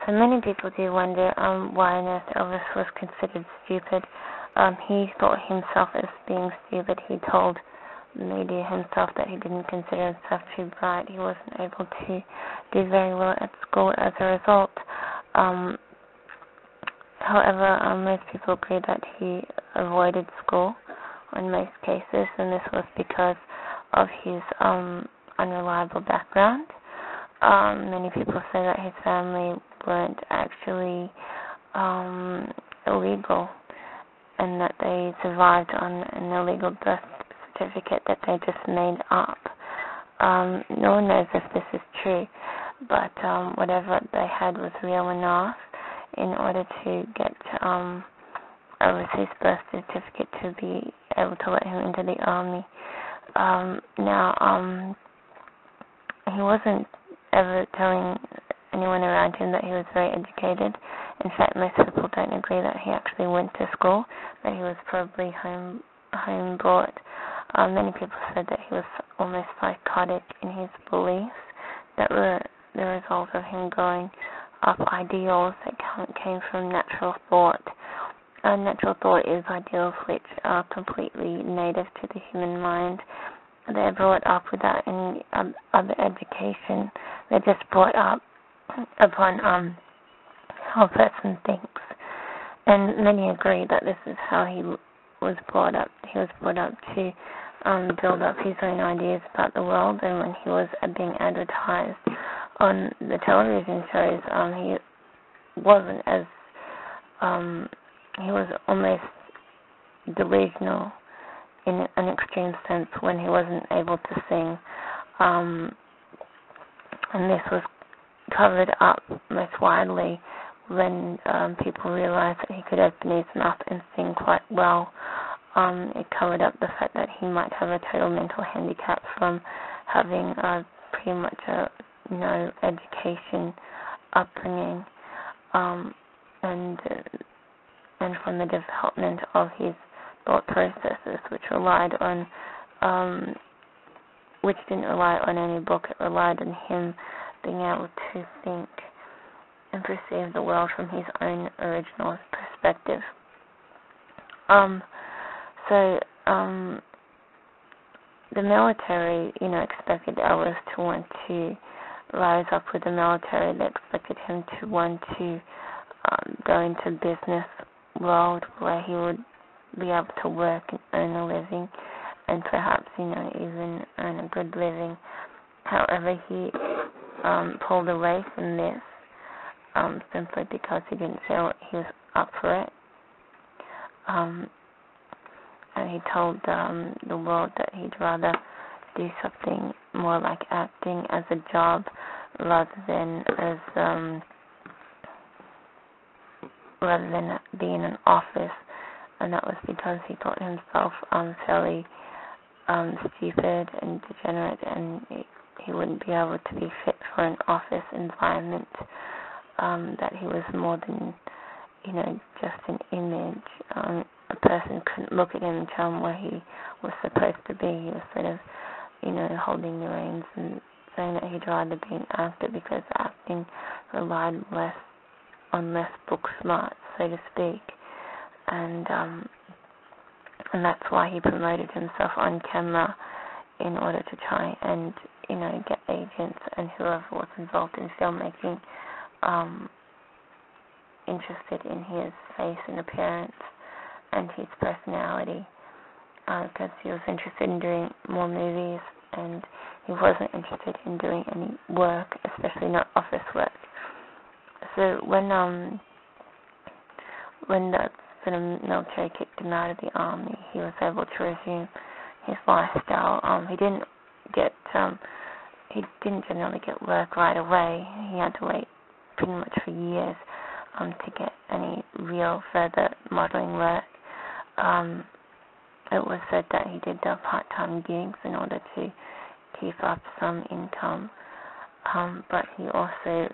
So many people do wonder why on earth Elvis was considered stupid. He thought himself as being stupid. He told the media himself that he didn't consider himself too bright. He wasn't able to do very well at school as a result. However, most people agree that he avoided school in most cases, and this was because of his unreliable background. Many people say that his family weren't actually illegal, and that they survived on an illegal birth certificate that they just made up. No one knows if this is true, but whatever they had was real enough in order to get overseas birth certificate to be able to let him into the army. Now, he wasn't ever telling anyone around him that he was very educated. In fact, most people don't agree that he actually went to school, that he was probably home brought. Many people said that he was almost psychotic in his beliefs that were the result of him growing up ideals that came from natural thought. Natural thought is ideals which are completely native to the human mind. They're brought up without any other education. They're just brought up upon how a person thinks. And many agree that this is how he was brought up. He was brought up to build up his own ideas about the world, and when he was being advertised on the television shows, he wasn't as he was almost delusional in an extreme sense when he wasn't able to sing, and this was covered up most widely when people realized that he could open his mouth and sing quite well. It covered up the fact that he might have a total mental handicap from having pretty much a no education upbringing, and from the development of his thought processes, which didn't rely on any book. It relied on him being able to think and perceive the world from his own original perspective. The military, expected Elvis to want to rise up with the military. They expected him to want to go into business world where he would be able to work and earn a living, and perhaps, even earn a good living. However, he pulled away from this simply because he didn't feel he was up for it. And he told the world that he'd rather do something more like acting as a job rather than be in an office, and that was because he thought himself fairly stupid and degenerate, and he wouldn't be able to be fit for an office environment, that he was more than, just an image. A person couldn't look at him and tell him where he was supposed to be. He was sort of, holding the reins and saying that he'd rather be an actor because acting relied on less book smarts, so to speak. And that's why he promoted himself on camera in order to try and, get agents and whoever was involved in filmmaking interested in his face and appearance and his personality, because he was interested in doing more movies, and he wasn't interested in doing any work, especially not office work. So when the sort of military kicked him out of the army, he was able to resume his lifestyle. He didn't generally get work right away. He had to wait pretty much for years to get any real further modeling work. It was said that he did part-time gigs in order to keep up some income, but he also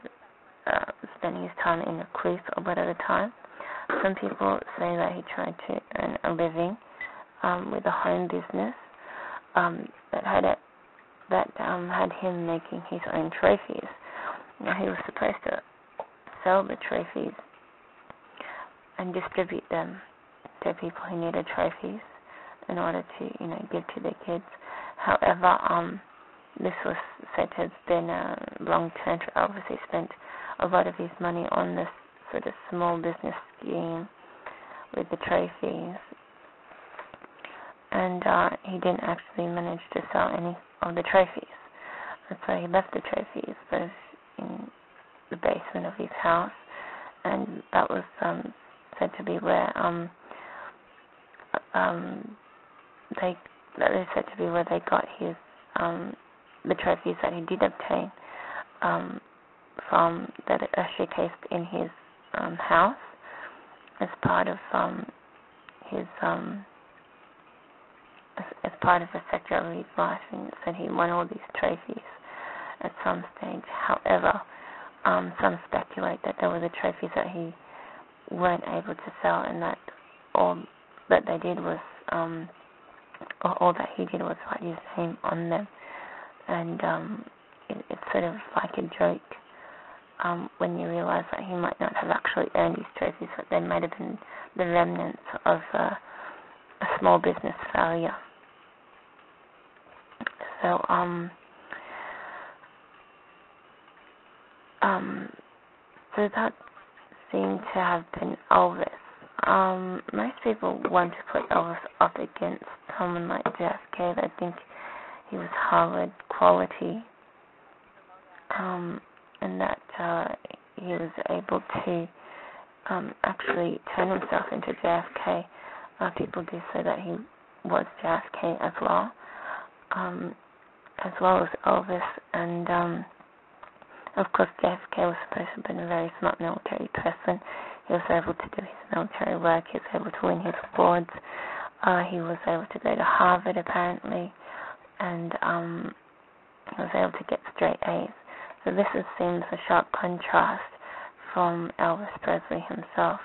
spent his time in a police a lot of the time. Some people say that he tried to earn a living with a home business that had him making his own trophies. Now, he was supposed to sell the trophies and distribute them to people who needed trophies in order to, give to their kids. However, this was said to have been a wrong turn for Elvis. He spent a lot of his money on this sort of small business scheme with the trophies, and he didn't actually manage to sell any of the trophies. And so he left the trophies both in the basement of his house, and that was said to be where they got his the trophies that he did obtain from that are showcased in his house as part of his as part of a sector of his life, and said he won all these trophies at some stage. However, some speculate that there were the trophies that he weren't able to sell, and that all that they did was all that he did was write his name on them. And it's sort of like a joke when you realize that he might not have actually earned his trophies, but they might have been the remnants of a small business failure. So so that seemed to have been Elvis. Most people want to put Elvis up against someone like JFK. They think he was Harvard quality, and that he was able to actually turn himself into JFK. People do say that he was JFK as well as Elvis, and of course JFK was supposed to have been a very smart military person. He was able to do his military work. He was able to win his awards. He was able to go to Harvard apparently, and he was able to get straight A's. So this seems a sharp contrast from Elvis Presley himself.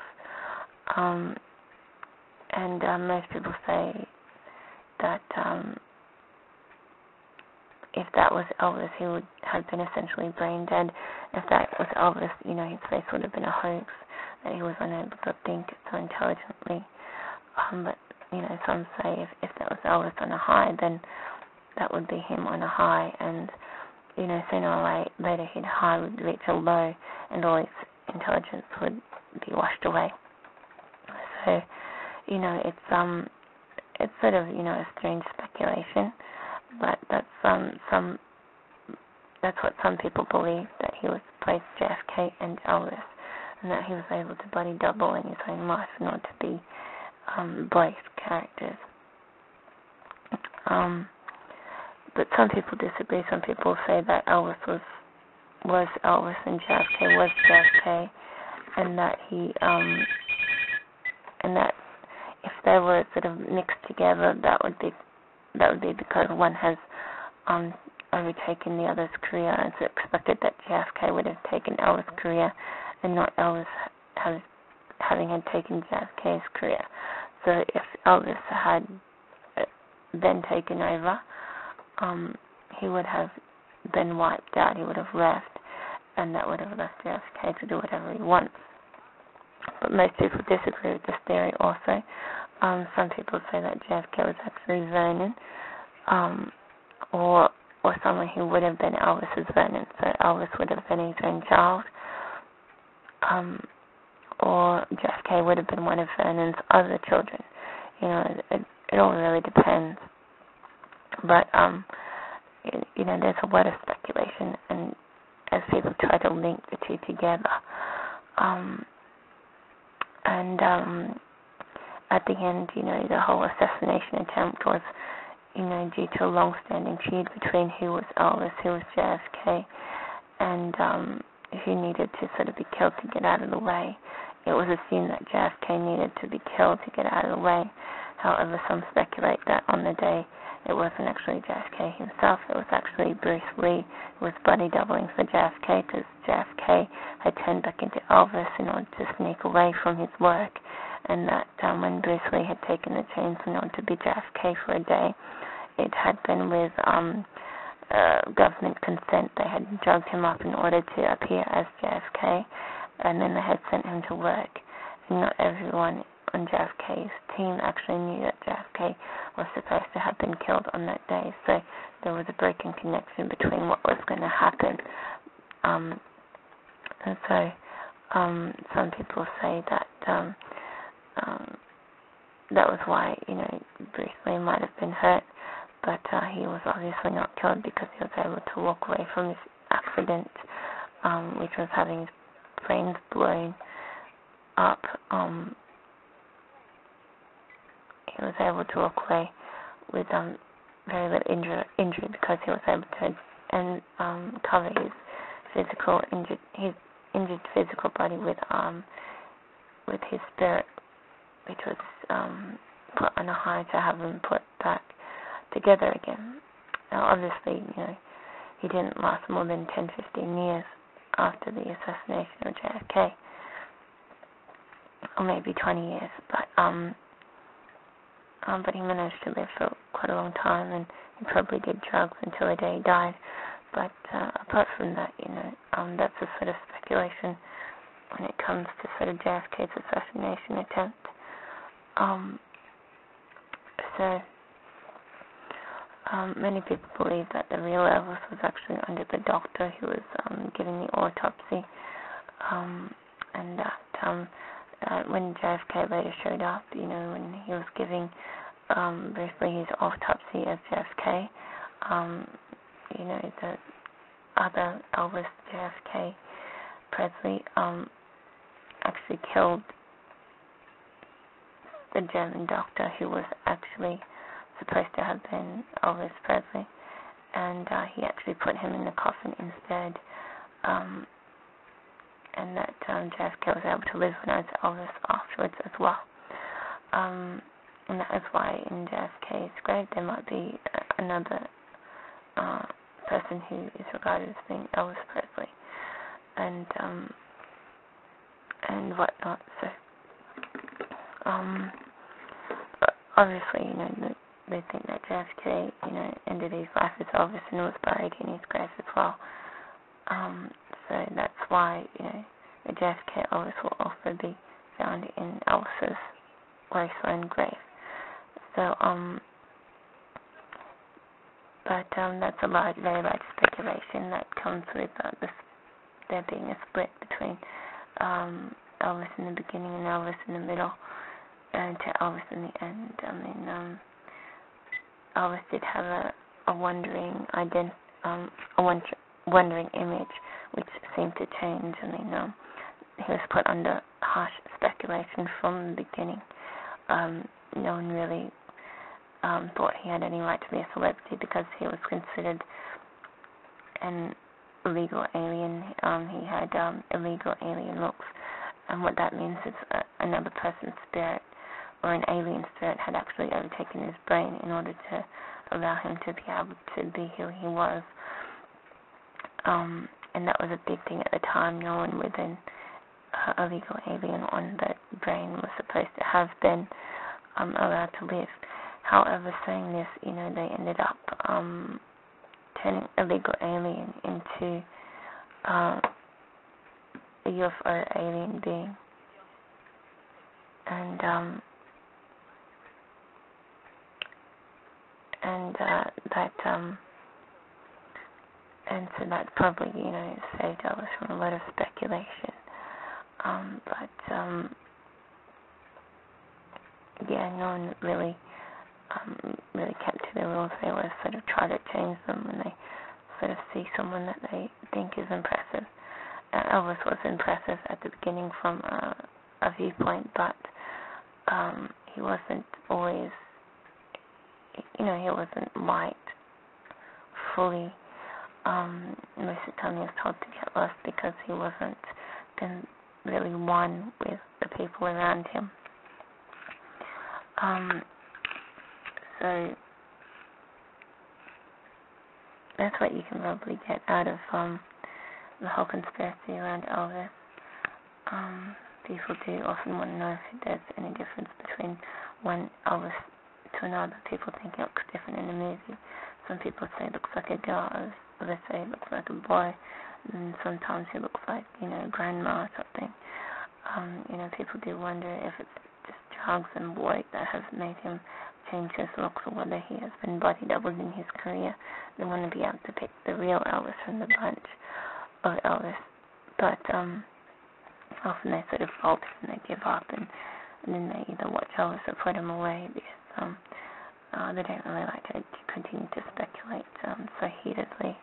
And most people say that if that was Elvis, he would have been essentially brain dead. If that was Elvis, his face would have been a hoax, that he was unable to think so intelligently. But, some say if that was Elvis on a high, then that would be him on a high, and, sooner or later his high would reach a low, and all his intelligence would be washed away. So, it's sort of, a strange speculation, but that's what some people believe, that he was placed JFK and Elvis, and that he was able to body double in his own life in order to be both characters. But some people disagree. Some people say that Elvis was Elvis and JFK was JFK, and that if they were sort of mixed together, that would be because one has overtaken the other's career, and it's expected that JFK would have taken Elvis' career and not Elvis having had taken JFK's career. So if Elvis had then taken over, he would have been wiped out. He would have left, and that would have left JFK to do whatever he wants. But most people disagree with this theory also. Some people say that JFK was actually Vernon, or someone who would have been Elvis's Vernon. So Elvis would have been his own child, or JFK would have been one of Vernon's other children. It all really depends. But there's a lot of speculation, and as people try to link the two together, at the end, the whole assassination attempt was, due to a long-standing feud between who was Elvis, who was JFK, and who needed to sort of be killed to get out of the way. It was assumed that JFK needed to be killed to get out of the way. However, some speculate that on the day it wasn't actually JFK himself, it was actually Bruce Lee who was body doubling for JFK, because JFK had turned back into Elvis in order to sneak away from his work, and that when Bruce Lee had taken the chains in order to be JFK for a day, it had been with government consent. They had drugged him up in order to appear as JFK, and then they had sent him to work. And not everyone on JFK's team actually knew that JFK was supposed to have been killed on that day, so there was a broken connection between what was going to happen. And so some people say that that was why, Bruce Lee might have been hurt, but he was obviously not killed because he was able to walk away from this accident, which was having his brains blown up. He was able to walk away with very little injury because he was able to cover his injured physical body with his spirit, which was put on a high to have him put back together again. Now, obviously, he didn't last more than 10-15 years after the assassination of JFK, or maybe 20 years, but he managed to live for quite a long time, and he probably did drugs until the day he died. But apart from that, that's a sort of speculation when it comes to sort of JFK's assassination attempt. Many people believe that the real Elvis was actually under the doctor who was giving the autopsy, and that when JFK later showed up, when he was giving briefly his autopsy as JFK, the other Elvis, JFK, Presley, actually killed the German doctor who was actually supposed to have been Elvis Presley, and he actually put him in the coffin instead, and that JFK was able to live as Elvis afterwards as well. And that is why in JFK's grave there might be another person who is regarded as being Elvis Presley, and whatnot. So, obviously, they think that JFK, ended his life as Elvis and was buried in his grave as well. So that's why, the JFK Elvis will also be found in Elvis's Graceland grave. So, but that's a very large speculation that comes with there being a split between Elvis in the beginning and Elvis in the middle, and to Elvis in the end. I mean, Elvis did have a wandering image, which seemed to change. I mean, he was put under harsh speculation from the beginning. No one really thought he had any right to be a celebrity because he was considered an illegal alien. He had illegal alien looks, and what that means is another person's spirit or an alien spirit had actually overtaken his brain in order to allow him to be able to be who he was. And that was a big thing at the time. No one with an illegal alien on the brain was supposed to have been allowed to live. However, saying this, they ended up turning illegal alien into a UFO alien being, and so that probably saved Elvis from a lot of speculation. No one really kept to the rules. They always sort of try to change them when they sort of see someone that they think is impressive. Elvis was impressive at the beginning from a viewpoint, but he wasn't always, he wasn't liked fully. Most of the time he was told to get lost because he wasn't really one with the people around him. So that's what you can probably get out of the whole conspiracy around Elvis. People do often want to know if there's any difference between one Elvis to another. People think it looks different in the movie. Some people say it looks like a girl, others say it looks like a boy. and sometimes he looks like, grandma or something. People do wonder if it's just drugs and work that have made him change his looks, or whether he has been body doubled in his career. They want to be able to pick the real Elvis from the bunch of Elvis. But often they sort of falter and they give up, and then they either watch Elvis or put him away, because they don't really like to continue to speculate so heatedly.